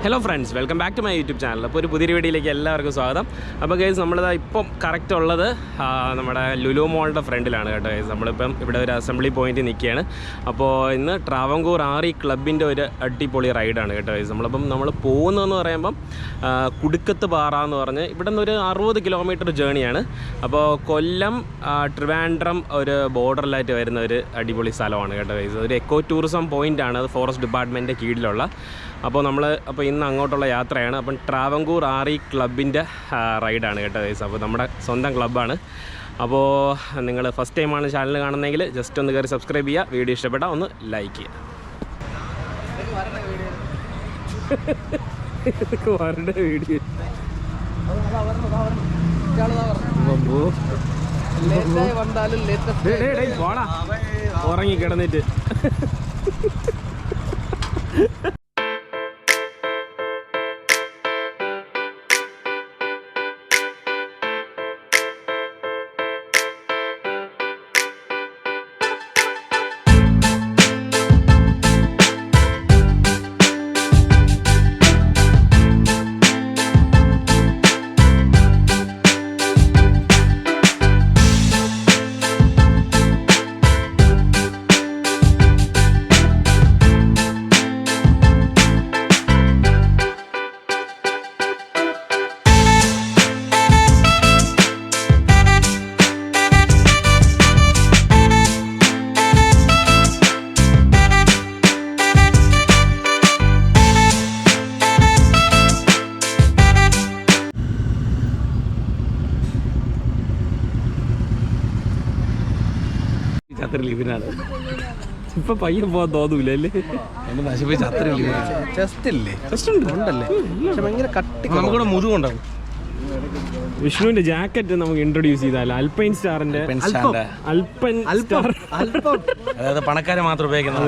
Hello friends, welcome back to my YouTube channel. അപ്പോൾ ഒരു പുതിയ വീഡിയോയിലേക്ക് എല്ലാവർക്കും സ്വാഗതം. അപ്പോൾ ഗൈസ്, നമ്മളിതാ ഇപ്പം കറക്റ്റ് ഉള്ളത് നമ്മുടെ ലുലു മോളിൻ്റെ ഫ്രണ്ടിലാണ് കേട്ടോ ഗൈസ്. നമ്മളിപ്പം ഇവിടെ ഒരു അസംബ്ലി പോയിൻറ്റ് നിൽക്കുകയാണ്. അപ്പോൾ ഇന്ന് ട്രാവൻകൂർ ആറി ക്ലബിൻ്റെ ഒരു അടിപൊളി റൈഡാണ് കേട്ടോ ഗൈസ്. നമ്മൾ പോകുന്നതെന്ന് പറയുമ്പം കുടുക്കത്ത് പാറ എന്ന് പറഞ്ഞ് ഇവിടെ നിന്ന് ഒരു 60 കിലോമീറ്റർ ജേണിയാണ്. അപ്പോൾ കൊല്ലം ട്രിവാൻഡ്രം ഒരു ബോർഡറിലായിട്ട് വരുന്ന ഒരു അടിപൊളി സ്ഥലമാണ് കേട്ടോ ഗൈസ്. ഒരു എക്കോ ടൂറിസം പോയിൻ്റാണ്, അത് ഫോറസ്റ്റ് ഡിപ്പാർട്ട്മെൻറ്റിൻ്റെ കീഴിലുള്ള. അപ്പോൾ ഇന്ന് അങ്ങോട്ടുള്ള യാത്രയാണ്. അപ്പം ട്രാവൻകൂർ ആറി ക്ലബിൻ്റെ റൈഡാണ് കേട്ടോ ഗൈസ്. അപ്പോൾ നമ്മുടെ സ്വന്തം ക്ലബ്ബാണ്. അപ്പോൾ നിങ്ങൾ ഫസ്റ്റ് ടൈമാണ് ചാനൽ കാണുന്നതെങ്കിൽ ജസ്റ്റ് ഒന്ന് കയറി സബ്സ്ക്രൈബ് ചെയ്യുക. വീഡിയോ ഇഷ്ടപ്പെട്ടാൽ ഒന്ന് ലൈക്ക് ചെയ്യുക. വീഡിയോ ഉറങ്ങി കിടന്നിട്ട് അത്ര ലീവിനാണ്. ഇപ്പൊ പയ്യൻ പോകാൻ തോന്നൂല അല്ലേ? എന്നെ നശിപ്പിച്ച് അത്ര നമുക്കിവിടെ മുതുകൊണ്ടാണ്. വിഷ്ണുവിന്റെ ജാക്കറ്റ് നമുക്ക് ഇൻട്രൊഡ്യൂസ് ചെയ്താൽ അൽപൈൻ സ്റ്റാറിന്റെ അതായത് പണക്കാരെ മാത്രം ഉപയോഗിക്കുന്നത്.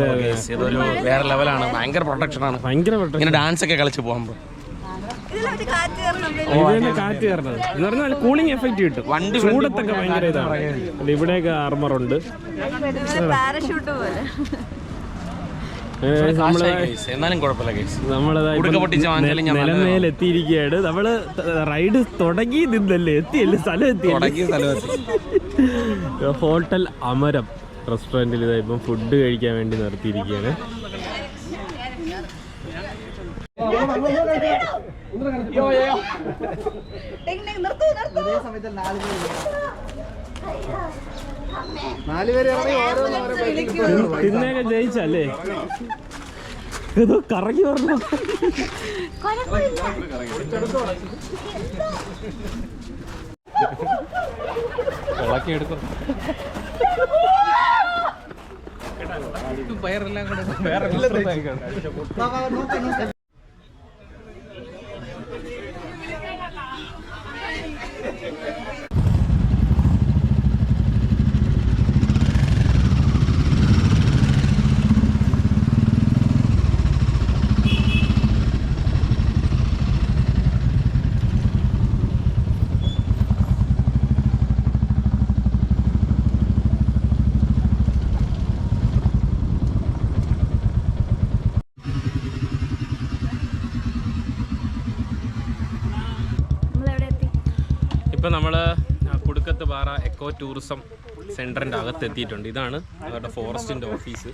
ഇതൊരു വേറെ ലെവലാണ്. ഭയങ്കര പ്രൊട്ടക്ഷനാണ്. ഇങ്ങനെ ഡാൻസ് ഒക്കെ കളിച്ച് പോകുമ്പോൾ കാറ്റ് കയറണത് എന്ന് പറഞ്ഞാൽ കൂളിംഗ് എഫക്റ്റ് കിട്ടും. ചൂടത്തൊക്കെ ഭയങ്കര ഇതാണ്. ഇവിടെയൊക്കെ ആർമറുണ്ട്. നിലമേലെത്തിയിരിക്കുകയാണ്. നമ്മള് റൈഡ് തുടങ്ങി നിന്നല്ലേ, എത്തിയല്ലേ, സ്ഥലം എത്തി. ഹോട്ടൽ അമരം റെസ്റ്റോറൻറ്റിൽ ഇതായിപ്പം ഫുഡ് കഴിക്കാൻ വേണ്ടി നിർത്തിയിരിക്കുകയാണ്. തിന്നൊക്കെ ജയിച്ചല്ലേ? ഏതോ കറങ്ങി പറഞ്ഞു. ഇളക്കിയെടുക്കും. പയറെല്ലാം കൂടെ വേറെ ഇപ്പം നമ്മൾ കുടുക്കത്ത് പാറ എക്കോ ടൂറിസം സെൻറ്ററിൻ്റെ അകത്തെത്തിയിട്ടുണ്ട്. ഇതാണ് അവരുടെ ഫോറസ്റ്റിൻ്റെ ഓഫീസ്.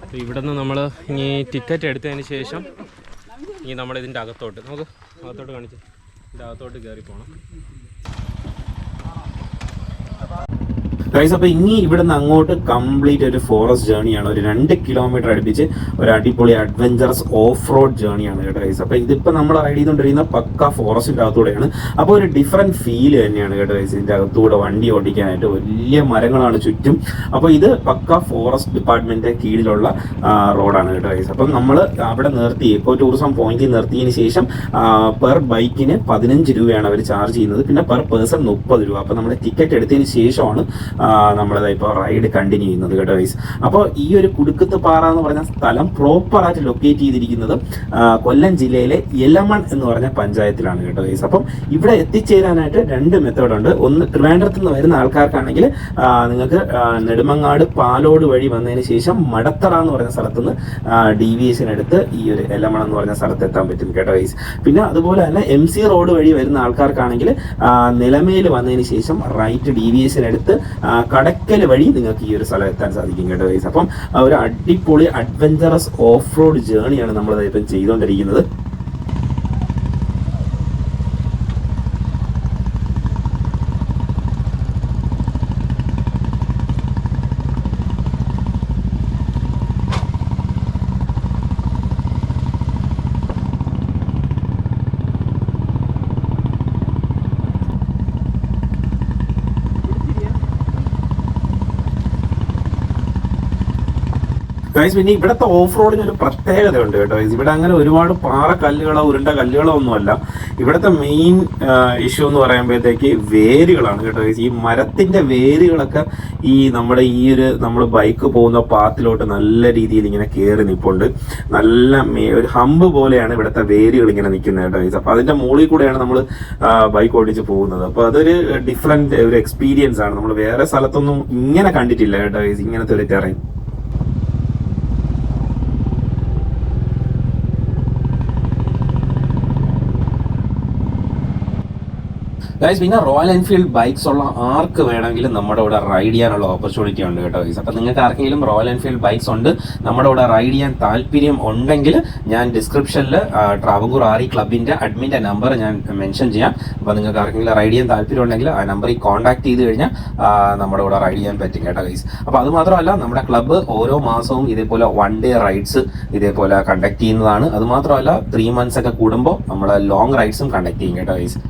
അപ്പോൾ ഇവിടെ നിന്ന് നമ്മൾ ഇനി ടിക്കറ്റ് എടുത്തതിന് ശേഷം ഇനി നമ്മളിതിൻ്റെ അകത്തോട്ട് കാണിച്ച് ഇതിൻ്റെ അകത്തോട്ട് കയറി പോകണം. ഗൈസ്, അപ്പോൾ ഇനി ഇവിടെ നിന്ന് അങ്ങോട്ട് കംപ്ലീറ്റ് ഒരു ഫോറസ്റ്റ് ജേണിയാണ്. ഒരു 2 കിലോമീറ്റർ അടുപ്പിച്ച് ഒരു അടിപൊളി അഡ്വഞ്ചറസ് ഓഫ് റോഡ് ജേണിയാണ് കേട്ടോ ഗൈസ്. അപ്പോൾ ഇതിപ്പോൾ നമ്മൾ റൈഡ് ചെയ്തുകൊണ്ടിരിക്കുന്ന പക്ക ഫോറസ്റ്റിൻ്റെ അകത്തൂടെയാണ്. അപ്പോൾ ഒരു ഡിഫറെൻറ്റ് ഫീൽ തന്നെയാണ് കേട്ടോ ഗൈസ്. ഇതിൻ്റെ അകത്തൂടെ വണ്ടി ഓടിക്കാനായിട്ട് വലിയ മരങ്ങളാണ് ചുറ്റും. അപ്പോൾ ഇത് പക്ക ഫോറസ്റ്റ് ഡിപ്പാർട്ട്മെൻറ്റിൻ്റെ കീഴിലുള്ള റോഡാണ് കേട്ടോ ഗൈസ്. അപ്പം നമ്മൾ അവിടെ നിർത്തി എക്കോ ടൂറിസം പോയിന്റിൽ നിർത്തിയതിന് ശേഷം പെർ ബൈക്കിന് 15 രൂപയാണ് അവർ ചാർജ് ചെയ്യുന്നത്. പിന്നെ പെർ പേഴ്സൺ 30 രൂപ. അപ്പോൾ നമ്മൾ ടിക്കറ്റ് എടുത്തതിന് ശേഷമാണ് നമ്മളത് ഇപ്പോൾ റൈഡ് കണ്ടിന്യൂ ചെയ്യുന്നത് കേട്ടോ ഗൈസ്. അപ്പോൾ ഈ ഒരു കുടുക്കത്ത് പാറ എന്ന് പറഞ്ഞ സ്ഥലം പ്രോപ്പറായിട്ട് ലൊക്കേറ്റ് ചെയ്തിരിക്കുന്നത് കൊല്ലം ജില്ലയിലെ എലമൺ എന്ന് പറഞ്ഞ പഞ്ചായത്തിലാണ് കേട്ടോ ഗൈസ്. അപ്പം ഇവിടെ എത്തിച്ചേരാനായിട്ട് 2 മെത്തേഡുണ്ട്. ഒന്ന്, ട്രിവാൻഡ്രത്ത് നിന്ന് വരുന്ന ആൾക്കാർക്കാണെങ്കിൽ നിങ്ങൾക്ക് നെടുമങ്ങാട് പാലോട് വഴി വന്നതിന് ശേഷം മടത്തറ എന്ന് പറഞ്ഞ സ്ഥലത്തുനിന്ന് ഡീവിയേഷൻ എടുത്ത് ഈ ഒരു എലമൺ എന്ന് പറഞ്ഞ സ്ഥലത്ത് എത്താൻ പറ്റും കേട്ടോ ഗൈസ്. പിന്നെ അതുപോലെ തന്നെ MC റോഡ് വഴി വരുന്ന ആൾക്കാർക്കാണെങ്കിൽ നിലമേൽ വന്നതിന് ശേഷം റൈറ്റ് ഡീവിയേഷൻ എടുത്ത് കടക്കൽ വഴി നിങ്ങൾക്ക് ഈ ഒരു സ്ഥലം എത്താൻ സാധിക്കും കേട്ടോ ഗൈസ്. അപ്പം ഒരു അടിപൊളി അഡ്വഞ്ചറസ് ഓഫ് റോഡ് ജേണിയാണ് നമ്മളത് ഇപ്പം ചെയ്തുകൊണ്ടിരിക്കുന്നത്. ഗൈസ്, പിന്നെ ഇവിടുത്തെ ഓഫ് റോഡിന് ഒരു പ്രത്യേകത ഉണ്ട് കേട്ടോ ഗൈസ്. ഇവിടെ അങ്ങനെ ഒരുപാട് പാറക്കല്ലുകളോ ഉരുണ്ട കല്ലുകളോ ഒന്നുമല്ല. ഇവിടുത്തെ മെയിൻ ഇഷ്യൂ എന്ന് പറയുമ്പോഴത്തേക്ക് വേരുകളാണ് കേട്ടോ ഗൈസ്. ഈ മരത്തിന്റെ വേരുകളൊക്കെ ഈ നമ്മുടെ ഈ ഒരു നമ്മൾ ബൈക്ക് പോകുന്ന പാത്തിലോട്ട് നല്ല രീതിയിൽ ഇങ്ങനെ കയറി നിൽപ്പുണ്ട്. നല്ല ഒരു ഹമ്പ് പോലെയാണ് ഇവിടുത്തെ വേരുകൾ ഇങ്ങനെ നിൽക്കുന്നത് കേട്ടോ ഗൈസ്. അപ്പൊ അതിന്റെ മുകളിൽ കൂടെയാണ് നമ്മൾ ബൈക്ക് ഓടിച്ച് പോകുന്നത്. അപ്പൊ അതൊരു ഡിഫറെന്റ് ഒരു എക്സ്പീരിയൻസ് ആണ്. നമ്മൾ വേറെ സ്ഥലത്തൊന്നും ഇങ്ങനെ കണ്ടിട്ടില്ല കേട്ടോ ഗൈസ്, ഇങ്ങനത്തെ ഒരു ടെറൈൻ. ഗൈസ്, പിന്നെ റോയൽ എൻഫീൽഡ് ബൈക്സ് ഉള്ള ആർക്ക് വേണമെങ്കിലും നമ്മുടെ ഇവിടെ റൈഡ് ചെയ്യാനുള്ള ഓപ്പർച്യൂണിറ്റി ഉണ്ട് കേട്ടോ ഗൈസ്. അപ്പം നിങ്ങൾക്ക് ആർക്കെങ്കിലും റോയൽ എൻഫീൽഡ് ബൈക്സ് ഉണ്ട്, നമ്മുടെ ഇവിടെ റൈഡ് ചെയ്യാൻ താല്പര്യം ഉണ്ടെങ്കിൽ ഞാൻ ഡിസ്ക്രിപ്ഷനിൽ ട്രാവൻകൂർ RE ക്ലബിൻ്റെ അഡ്മിൻ്റെ നമ്പർ ഞാൻ മെൻഷൻ ചെയ്യാം. അപ്പോൾ നിങ്ങൾക്ക് ആർക്കെങ്കിലും റൈഡ് ചെയ്യാൻ താല്പര്യം ഉണ്ടെങ്കിൽ ആ നമ്പറിൽ കോൺടാക്ട് ചെയ്ത് കഴിഞ്ഞാൽ നമ്മുടെ ഇവിടെ റൈഡ് ചെയ്യാൻ പറ്റും കേട്ടോ ഗൈസ്. അപ്പോൾ അത് മാത്രമല്ല, നമ്മുടെ ക്ലബ്ബ് ഓരോ മാസവും ഇതേപോലെ 1 ഡേ റൈഡ്സ് ഇതേപോലെ കണ്ടക്ട് ചെയ്യുന്നതാണ്. അത് മാത്രമല്ല 3 months ഒക്കെ കൂടുമ്പോൾ നമ്മൾ ലോങ് റൈഡ്സും കണ്ടക്ട് ചെയ്യും കേട്ടോ ഗൈസ്.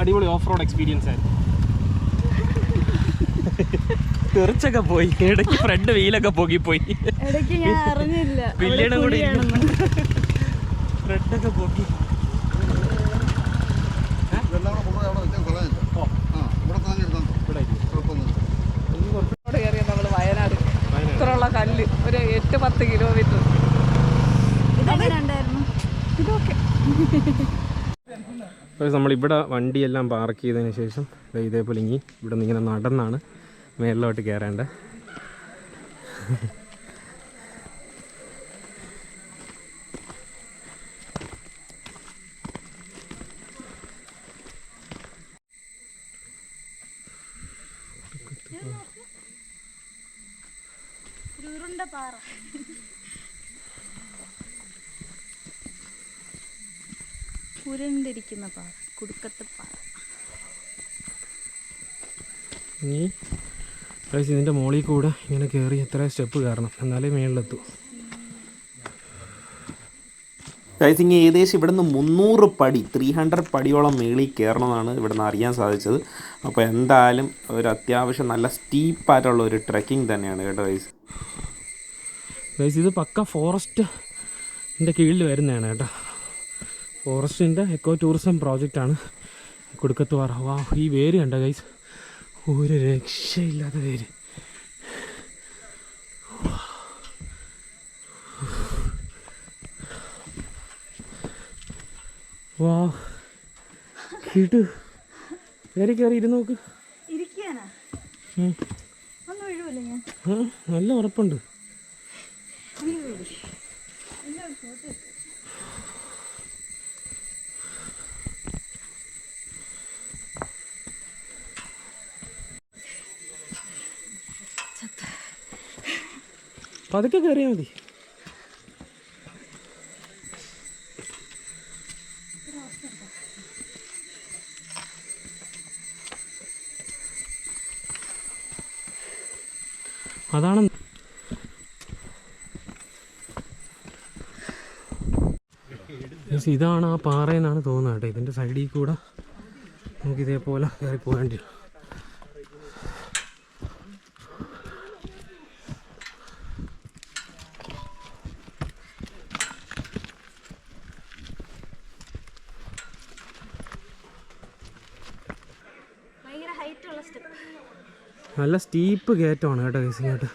അടിപൊളി ഓഫ് റോഡ് എക്സ്പീരിയൻസ് ആയിരുന്നു. തെറിച്ചൊക്കെ പോയി, ഇടയ്ക്ക് ഫ്രണ്ട് വീലൊക്കെ പോകിപ്പോയി, പില്ലിയുടെ കൂടെ ഫ്രണ്ടൊക്കെ പോക്കി. നമ്മള് വയനാട് ഇത്രയുള്ള കല്ല് ഒരു 8-10 കിലോമീറ്റർ. ഇതൊക്കെ നമ്മളിവിടെ വണ്ടിയെല്ലാം പാർക്ക് ചെയ്തതിന് ശേഷം ഇതേപോലെ ഇനി ഇവിടെ നിന്ന് ഇങ്ങനെ നടന്നാണ് മേളിലോട്ട് കയറേണ്ടത്. ഉരുണ്ടിരിക്കുന്ന പാറ, കുടുക്കത്തെ പാറ. ഇനി ഇതിൻ്റെ മുകളിൽ കൂടെ ഇങ്ങനെ കയറി എത്ര സ്റ്റെപ്പ് കയറണം, എന്നാലേ മേളിലെത്തൂ. ഗൈസ്, ഇങ്ങനെ ഏകദേശം ഇവിടെ നിന്ന് 300 പടി 300 പടിയോളം മേളിൽ കയറണമെന്നാണ് ഇവിടെ നിന്ന് അറിയാൻ സാധിച്ചത്. അപ്പോൾ എന്തായാലും ഒരു അത്യാവശ്യം നല്ല സ്റ്റീപ്പായിട്ടുള്ള ഒരു ട്രെക്കിംഗ് തന്നെയാണ് കേട്ടോ ഗൈസ്. ഇത് പക്ക ഫോറസ്റ്റിൻ്റെ കീഴിൽ വരുന്നതാണ് കേട്ടോ. ഫോറസ്റ്റിൻ്റെ എക്കോ ടൂറിസം പ്രോജക്റ്റാണ് കുടുക്കത്ത് പാറ. വാ, ഈ വേര് കണ്ട ഗൈസ്, ഒരു രക്ഷയില്ലാത്ത വേര്. വാ, കേട്ടു കയറി കയറി ഇരുന്ന് നോക്ക്. നല്ല ഉറപ്പുണ്ട്. പതുക്കെ കയറിയാൽ മതി. അതാണ് ഇതാണ് ആ പാറയെന്നാണ് തോന്നുന്നത് കേട്ടോ. ഇതിൻ്റെ സൈഡിൽ കൂടെ നമുക്ക് ഇതേപോലെ കയറി പോകേണ്ടി വരും. നല്ല സ്റ്റീപ്പ് കയറ്റമാണ് കേട്ടോ ഗൈസ് ഇങ്ങോട്ട്.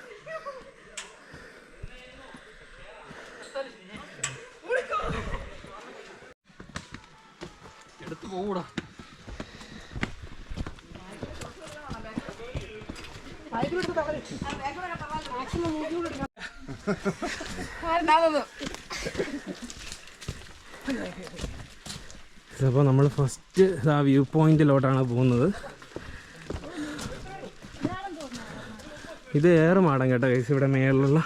എടുത്ത് പോകൂടാ. അപ്പോൾ നമ്മൾ ഫസ്റ്റ് ആ വ്യൂ പോയിന്റിലോട്ടാണ് പോകുന്നത്. ഇത് ഏറുമാടം കേട്ടോ ഗൈസ്. ഇവിടെ മേലുള്ള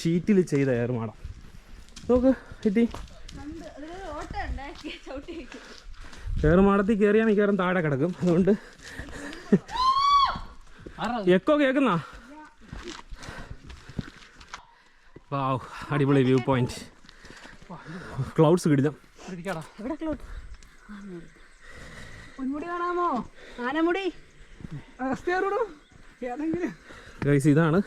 ഷീറ്റിൽ ചെയ്ത ഏറുമാടം നോക്ക് കിട്ടി. ഏറുമാടത്തിൽ കയറിയാൽ മിക്കവാറും താഴെ കിടക്കും. അതുകൊണ്ട് എക്കോ കേൾക്കുന്ന വാവ്, അടിപൊളി വ്യൂ പോയിന്റ്. ക്ലൗഡ്സ് കിടിലം. ഗൈസ് ഇതാണ്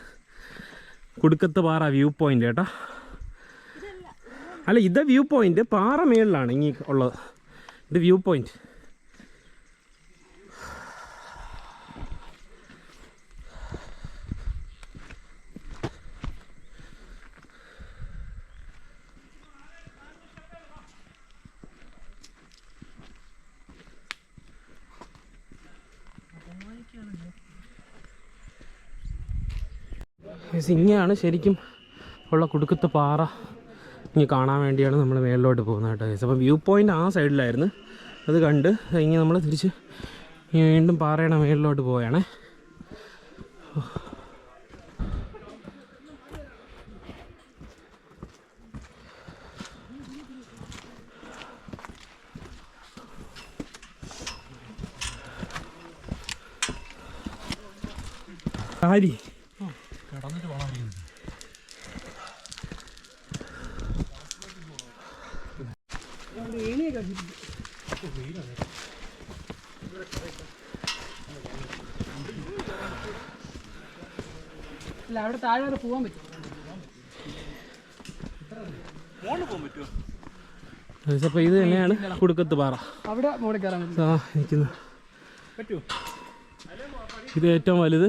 കുടുക്കത്ത് പാറ വ്യൂ പോയിന്റ് കേട്ടോ. അല്ല, ഇത് വ്യൂ പോയിന്റ് പാറ മേളിലാണ് ഇനി ഉള്ളത്. ഇത് വ്യൂ പോയിന്റ്. ഇങ്ങനെയാണ് ശരിക്കും ഉള്ള കുടുക്കത്ത് പാറ. ഇനി കാണാൻ വേണ്ടിയാണ് നമ്മൾ മേളിലോട്ട് പോകുന്നത് കേട്ടോ ഗൈസ്. അപ്പോൾ വ്യൂ പോയിൻ്റ് ആ സൈഡിലായിരുന്നു. അത് കണ്ട് ഇനി നമ്മൾ തിരിച്ച് വീണ്ടും പാറയുടെ മേളിലോട്ട് പോവുകയാണേ. ആരി കടന്നിട്ട് പോകണം. അല്ല, അവിടെ താഴെ വരെ പോകാൻ പറ്റും. അപ്പോൾ ഇത് തന്നെയാണ് കുടുക്കത്ത് പാറ. അവിടെ മുകളിൽ കയറാൻ പറ്റും. നിൽക്കുന്നത് പറ്റുമോ? ഇത് ഏറ്റവും വലുത്.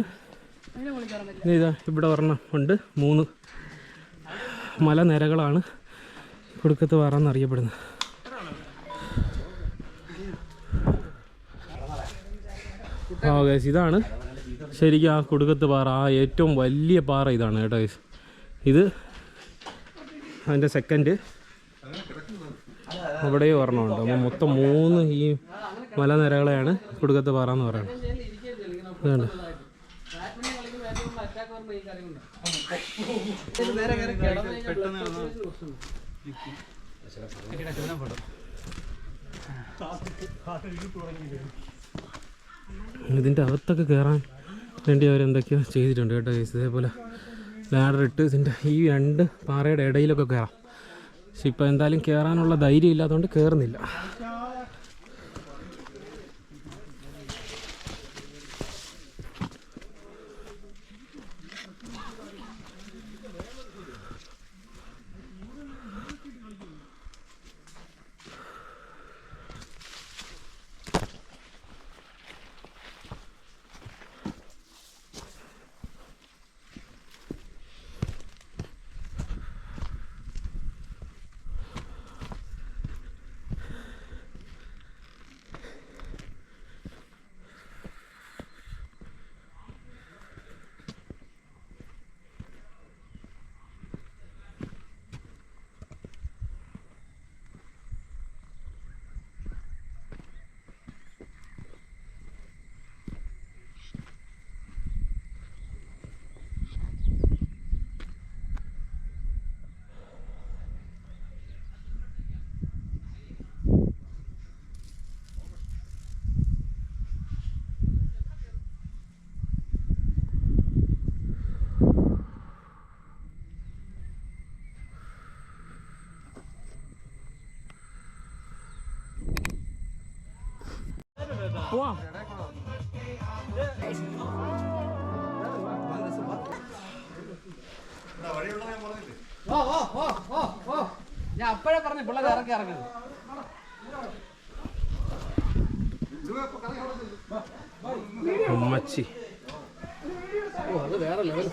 അതിനെ മുകളിൽ കയറാൻ പറ്റില്ല. ഇതാ ഇവിടെ ഒരെണ്ണം ഉണ്ട്. 3 മലനിരകളാണ് കുടുക്കത്ത് പാറ എന്നറിയപ്പെടുന്നത്. ഗൈസ് ഇതാണ് ശരിക്കും ആ കുടുക്കത്ത് പാറ. ആ ഏറ്റവും വലിയ പാറ ഇതാണ് കേട്ടോ ഗൈസ്. ഇത് അതിൻ്റെ സെക്കൻഡ് അവിടെയും ഒരെണ്ണമുണ്ട്. അപ്പോൾ മൊത്തം 3 ഈ മലനിരകളെയാണ് കുടുക്കത്ത് പാറ എന്ന് പറയുന്നത്. ഇതുണ്ട്. ഇതിൻ്റെ അകത്തൊക്കെ കയറാൻ വേണ്ടി അവരെന്തൊക്കെയോ ചെയ്തിട്ടുണ്ട് കേട്ടോ ഗൈസ്. ഇതേപോലെ ലാഡർ ഇട്ട് ഇതിൻ്റെ ഈ 2 പാറയുടെ ഇടയിലൊക്കെ കയറാം. പക്ഷെ ഇപ്പോൾ എന്തായാലും കയറാനുള്ള ധൈര്യം ഇല്ലാത്തതുകൊണ്ട് കയറുന്നില്ല. പോവാ. ഞാൻ അപ്പോഴേ പറഞ്ഞു പിള്ളേർ ഇറക്കി ഇറങ്ങുന്നത്. ഉമ്മച്ചി അത് വേറെ ലെവൽ.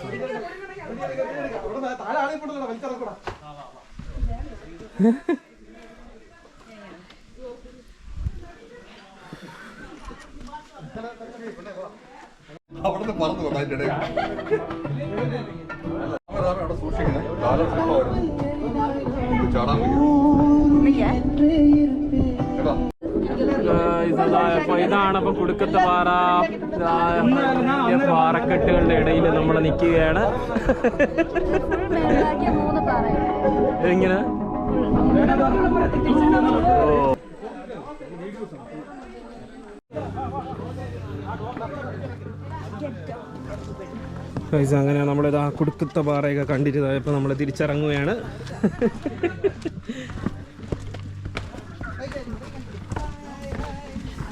അവിടുന്ന് പറന്നു വന്നു അതിൻ്റെ ഇടയിൽ അവിടെ സൂക്ഷിക്കണേ. കാലം ഫുള്ളായിരുന്നു ചാടാൻ കേട്ടോ. ഇതാണ് അപ്പം കുടുക്കത്തെ പാറ. പാറക്കെട്ടുകളുടെ ഇടയിൽ നമ്മൾ നിൽക്കുകയാണ്. എങ്ങനെ അങ്ങനെ നമ്മളിത് ആ കുടുക്കത്തെ പാറയൊക്കെ കണ്ടിട്ട് ഇപ്പോൾ നമ്മൾ തിരിച്ചിറങ്ങുകയാണ്.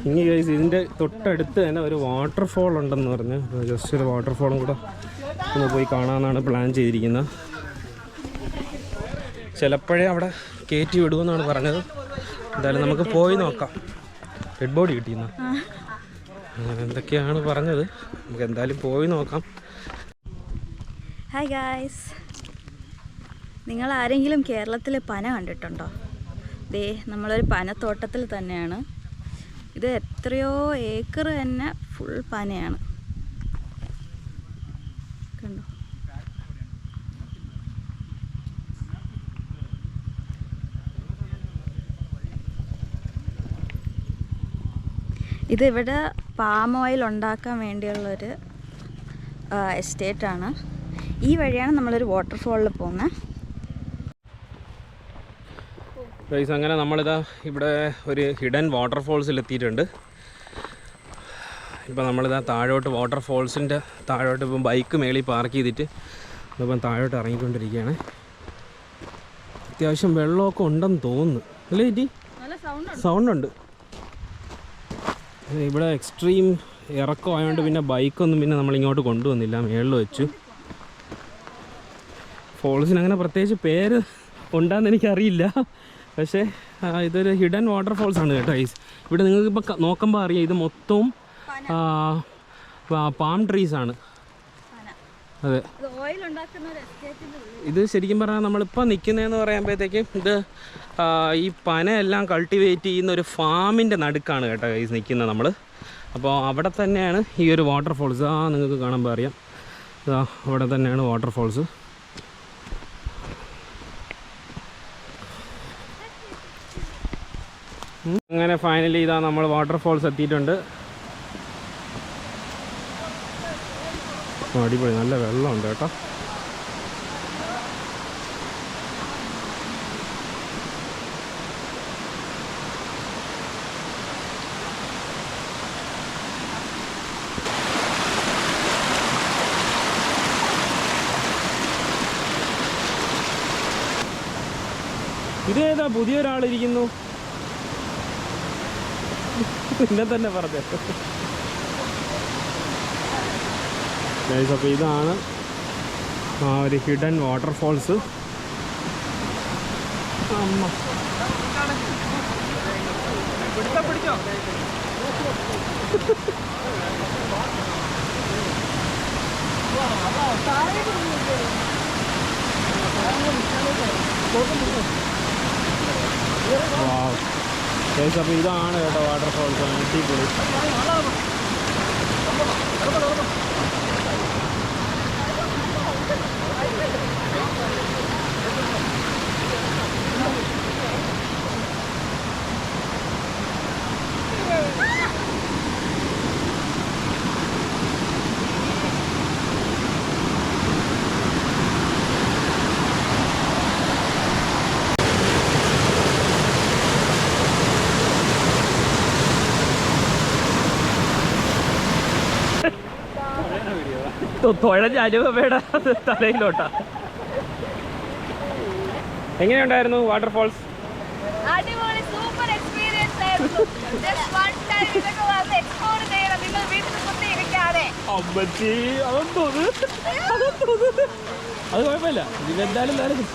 ഇനി ഗൈസ് ഇതിൻ്റെ തൊട്ടടുത്ത് തന്നെ ഒരു വാട്ടർഫോൾ ഉണ്ടെന്ന് പറഞ്ഞ് ജസ്റ്റ് ഒരു വാട്ടർഫോളും കൂടെ ഒന്ന് പോയി കാണാമെന്നാണ് പ്ലാൻ ചെയ്തിരിക്കുന്നത്. ചിലപ്പോഴേ അവിടെ കയറ്റി വിടുമെന്നാണ് പറഞ്ഞത്. എന്തായാലും നമുക്ക് പോയി നോക്കാം. ഡെഡ് ബോഡി കിട്ടിയെന്ന അങ്ങനെ എന്തൊക്കെയാണ് പറഞ്ഞത്. നമുക്ക് എന്തായാലും പോയി നോക്കാം. ഹായ് ഗായ്സ്, നിങ്ങൾ ആരെങ്കിലും കേരളത്തിൽ പന കണ്ടിട്ടുണ്ടോ? ദേ നമ്മളൊരു പനത്തോട്ടത്തിൽ തന്നെയാണ്. ഇത് എത്രയോ ഏക്കർ തന്നെ ഫുൾ പനയാണ്. കണ്ടോ? ഇതിവിടെ പാം ഓയിൽ ഉണ്ടാക്കാൻ വേണ്ടിയുള്ളൊരു എസ്റ്റേറ്റാണ്. ഈ വഴിയാണ് നമ്മളൊരു വാട്ടർഫോളിൽ പോകുന്നത്. ഗൈസ് അങ്ങനെ നമ്മളിതാ ഇവിടെ ഒരു ഹിഡൻ വാട്ടർഫോൾസിൽ എത്തിയിട്ടുണ്ട്. ഇപ്പോൾ നമ്മളിതാ താഴോട്ട് വാട്ടർഫോൾസിൻ്റെ താഴോട്ട് ഇപ്പം ബൈക്ക് മേളിൽ പാർക്ക് ചെയ്തിട്ട് ഇപ്പം താഴോട്ട് ഇറങ്ങിക്കൊണ്ടിരിക്കുകയാണ്. അത്യാവശ്യം വെള്ളമൊക്കെ ഉണ്ടെന്ന് തോന്നുന്നു അല്ലേ ചേച്ചി? സൗണ്ടുണ്ട്. ഇവിടെ എക്സ്ട്രീം ഇറക്കം ആയതുകൊണ്ട് പിന്നെ ബൈക്കൊന്നും പിന്നെ നമ്മളിങ്ങോട്ട് കൊണ്ടുവന്നില്ല, മേളിൽ വെച്ചു. ഫോൾസിന് അങ്ങനെ പ്രത്യേകിച്ച് പേര് ഉണ്ടാന്ന് എനിക്കറിയില്ല, പക്ഷേ ഇതൊരു ഹിഡൻ വാട്ടർഫോൾസാണ് കേട്ടോ. ഇവിടെ നിങ്ങൾക്കിപ്പോൾ നോക്കുമ്പോൾ അറിയാം ഇത് മൊത്തവും പാം ട്രീസാണ്. അതെ, ഇത് ശരിക്കും പറഞ്ഞാൽ നമ്മളിപ്പോൾ നിൽക്കുന്നതെന്ന് പറയുമ്പോഴത്തേക്കും ഇത് ഈ പനയെല്ലാം കൾട്ടിവേറ്റ് ചെയ്യുന്ന ഒരു ഫാമിൻ്റെ നടുക്കാണ് കേട്ടോ ഗൈസ് നിൽക്കുന്നത് നമ്മൾ. അപ്പോൾ അവിടെ തന്നെയാണ് ഈ ഒരു വാട്ടർഫോൾസ്. നിങ്ങൾക്ക് കാണുമ്പോൾ അറിയാം, അവിടെ തന്നെയാണ് വാട്ടർഫോൾസ്. അങ്ങനെ ഫൈനലി ഇതാ നമ്മൾ വാട്ടർഫോൾസ് എത്തിയിട്ടുണ്ട്. അടിപൊളി, നല്ല വെള്ളമുണ്ട് കേട്ടോ. ഇതേതാ പുതിയൊരാളിരിക്കുന്നു, പിന്നെ തന്നെ പറഞ്ഞു. അപ്പോൾ ഇതാണ് ആ ഒരു ഹിഡൻ വാട്ടർഫോൾസ്. അപ്പോൾ ഇതാണ് കേട്ടോ വാട്ടർഫോൾസ്. അടിപൊളി. തുഴഞ്ഞ അനുഭവയുടെ തലയിലോട്ടാ. എങ്ങനെയുണ്ടായിരുന്നു വാട്ടർഫോൾസ്? അടിപൊളി, സൂപ്പർ എക്സ്പീരിയൻസ് അമ്മച്ചി അതെന്തോന്ന് അത് കുഴപ്പമില്ല ഇതെന്തായാലും നടക്കും.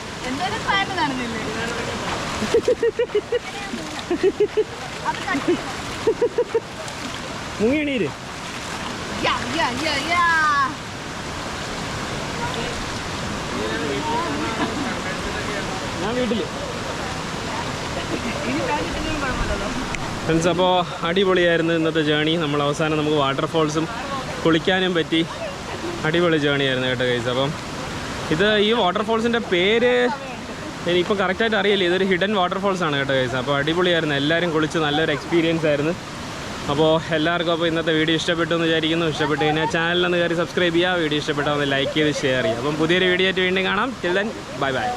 മുങ്ങിയണീര് ഞാൻ വീട്ടില് ഫ്രണ്ട്സ്. അപ്പോൾ അടിപൊളിയായിരുന്നു ഇന്നത്തെ ജേണി. നമ്മൾ അവസാനം നമുക്ക് വാട്ടർഫോൾസും കുളിക്കാനും പറ്റി. അടിപൊളി ജേണിയായിരുന്നു കേട്ടോ ഗൈസ്. അപ്പം ഈ വാട്ടർഫോൾസിൻ്റെ പേര് എനിക്കിപ്പോൾ കറക്റ്റായിട്ട് അറിയില്ല. ഇതൊരു ഹിഡൻ വാട്ടർഫോൾസ് ആണ് കേട്ടോ ഗൈസ്. അപ്പോൾ അടിപൊളിയായിരുന്നു, എല്ലാവരും കുളിച്ച് നല്ലൊരു എക്സ്പീരിയൻസ് ആയിരുന്നു. അപ്പോൾ എല്ലാവർക്കും അപ്പോൾ ഇന്നത്തെ വീഡിയോ ഇഷ്ടപ്പെട്ടു എന്ന് വിചാരിക്കുന്നു. ഇഷ്ടപ്പെട്ട് കഴിഞ്ഞാൽ ചാനലൊന്ന് കയറി സബ്സ്ക്രൈബ് ചെയ്യുക, വീഡിയോ ഇഷ്ടപ്പെട്ടാൽ ഒന്ന് ലൈക്ക് ചെയ്ത് ഷെയർ ചെയ്യുക. അപ്പം പുതിയൊരു വീഡിയോ ആയിട്ട് വീണ്ടും കാണാം. Till then bye bye.